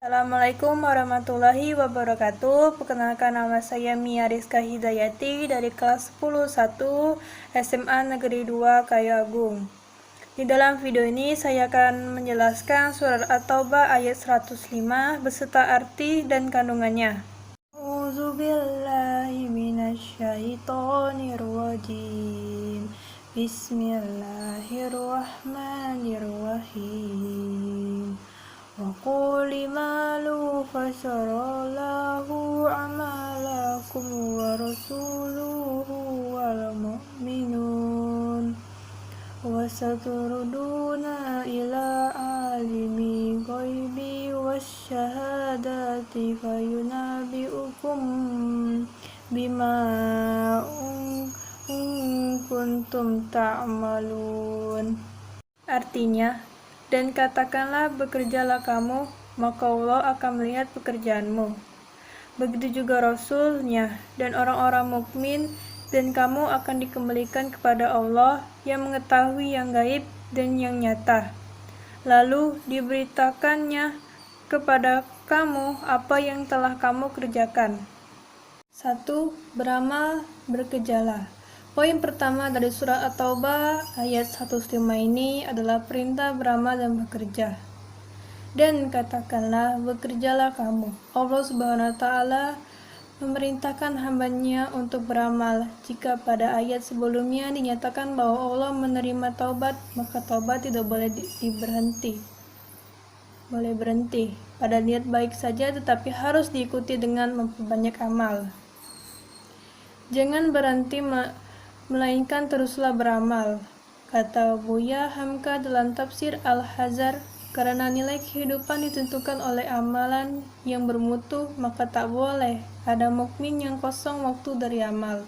Assalamualaikum warahmatullahi wabarakatuh. Perkenalkan, nama saya Mia Rizka Hidayati dari kelas 10-1 SMA Negeri 2 Kayu Agung. Di dalam video ini saya akan menjelaskan surat At-Taubah ayat 105 beserta arti dan kandungannya. A'udzubillahi minasyaitonirrajim. Bismillahirrahmanirrahim. Wa qul malu fasarallahu amalakum wa rasuluhu wal mu'minun wa saturduna ila alimi ghaibi wasyahadati fayunabi'ukum bima kuntum ta'malun. Artinya, dan katakanlah bekerjalah kamu, maka Allah akan melihat pekerjaanmu. Begitu juga Rasul-Nya dan orang-orang mukmin, dan kamu akan dikembalikan kepada Allah yang mengetahui yang gaib dan yang nyata. Lalu diberitakannya kepada kamu apa yang telah kamu kerjakan. 1. Beramal, berkejalah. Poin pertama dari surat At-Taubah ayat 105 ini adalah perintah beramal dan bekerja. Dan katakanlah, bekerjalah kamu. Allah Subhanahu wa Ta'ala memerintahkan hambanya untuk beramal. Jika pada ayat sebelumnya dinyatakan bahwa Allah menerima taubat, maka taubat tidak boleh berhenti pada niat baik saja, tetapi harus diikuti dengan memperbanyak amal. Jangan berhenti melainkan teruslah beramal, kata Buya Hamka dalam tafsir Al-Hazar. Karena nilai kehidupan ditentukan oleh amalan yang bermutu, maka tak boleh ada mukmin yang kosong waktu dari amal.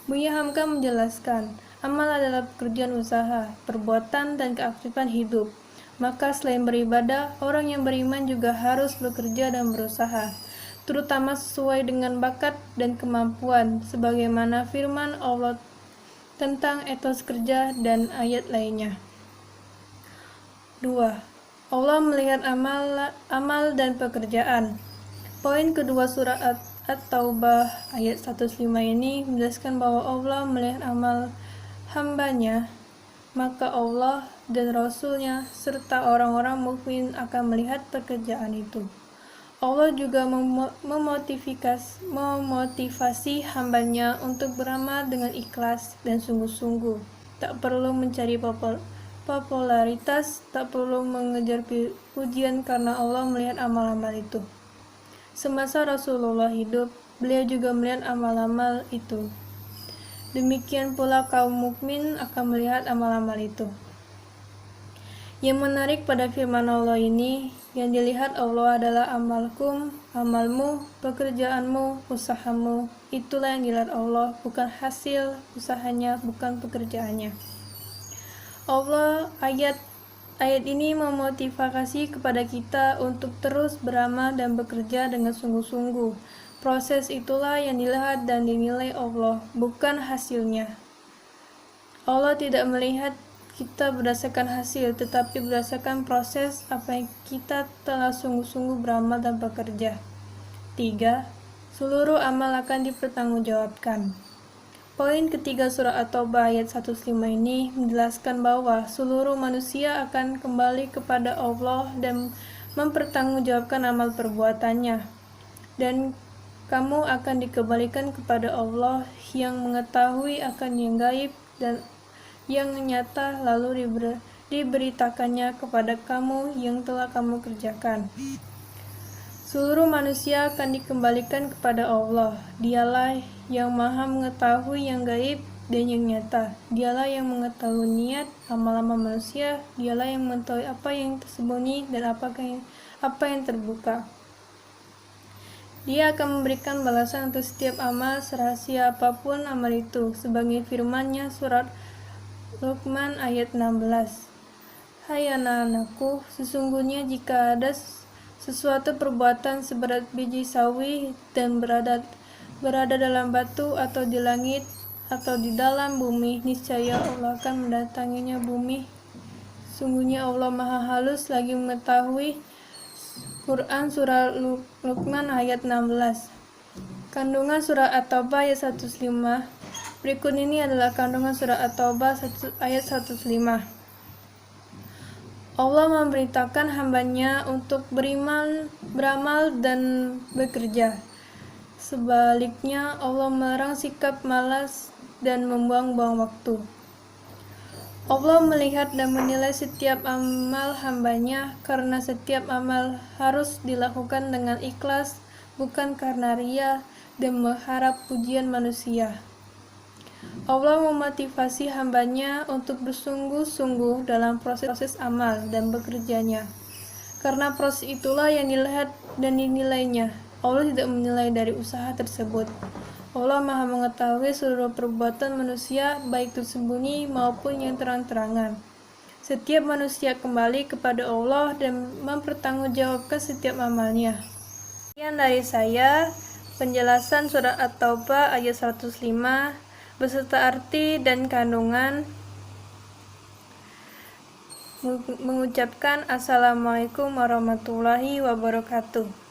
Buya Hamka menjelaskan, amal adalah pekerjaan usaha, perbuatan, dan keaktifan hidup. Maka selain beribadah, orang yang beriman juga harus bekerja dan berusaha, terutama sesuai dengan bakat dan kemampuan, sebagaimana firman Allah tentang etos kerja dan ayat lainnya. 2. Allah melihat amal dan pekerjaan. Poin kedua surat At-Taubah ayat 105 ini menjelaskan bahwa Allah melihat amal hambanya, maka Allah dan Rasul-Nya serta orang-orang mukmin akan melihat pekerjaan itu. Allah juga memotivasi hambanya untuk beramal dengan ikhlas dan sungguh-sungguh. Tak perlu mencari popularitas, tak perlu mengejar pujian, karena Allah melihat amal-amal itu. Semasa Rasulullah hidup, beliau juga melihat amal-amal itu. Demikian pula kaum mukmin akan melihat amal-amal itu. Yang menarik pada firman Allah ini, yang dilihat Allah adalah amalmu, pekerjaanmu, usahamu. Itulah yang dilihat Allah, bukan hasil usahanya, bukan pekerjaannya. Ayat ini memotivasi kepada kita untuk terus beramal dan bekerja dengan sungguh-sungguh. Proses itulah yang dilihat dan dinilai Allah, bukan hasilnya. Allah tidak melihat kita berdasarkan hasil, tetapi berdasarkan proses apa yang kita telah sungguh-sungguh beramal dan bekerja. 3. Seluruh amal akan dipertanggungjawabkan. Poin ketiga surah At-Taubah ayat 105 ini menjelaskan bahwa seluruh manusia akan kembali kepada Allah dan mempertanggungjawabkan amal perbuatannya. Dan kamu akan dikembalikan kepada Allah yang mengetahui akan yang gaib dan yang nyata, lalu diberitakannya kepada kamu yang telah kamu kerjakan. Seluruh manusia akan dikembalikan kepada Allah. Dialah yang maha mengetahui yang gaib dan yang nyata. Dialah yang mengetahui niat, amal-amal manusia. Dialah yang mengetahui apa yang tersembunyi dan apa yang terbuka. Dia akan memberikan balasan untuk setiap amal, serahasia apapun amal itu, sebagai firman-Nya surat Luqman ayat 16. Hai anak-anakku, sesungguhnya jika ada sesuatu perbuatan seberat biji sawi dan berada dalam batu atau di langit atau di dalam bumi, niscaya Allah akan mendatanginya bumi. Sungguhnya Allah Maha Halus lagi mengetahui Quran Surah Luqman ayat 16. Kandungan Surah At-Taubah ayat 105. Berikut ini adalah kandungan Surah At-Taubah ayat 105. Allah memerintahkan hambanya untuk beramal dan bekerja. Sebaliknya, Allah melarang sikap malas dan membuang-buang waktu. Allah melihat dan menilai setiap amal hambanya, karena setiap amal harus dilakukan dengan ikhlas, bukan karena ria dan mengharap pujian manusia. Allah memotivasi hambanya untuk bersungguh-sungguh dalam proses amal dan bekerjanya. Karena proses itulah yang dilihat dan dinilainya. Allah tidak menilai dari usaha tersebut. Allah Maha mengetahui seluruh perbuatan manusia, baik tersembunyi maupun yang terang-terangan. Setiap manusia kembali kepada Allah dan mempertanggungjawabkan setiap amalnya. Sekian dari saya, penjelasan Surah At-Taubah ayat 105 beserta arti dan kandungan. Mengucapkan Assalamualaikum warahmatullahi wabarakatuh.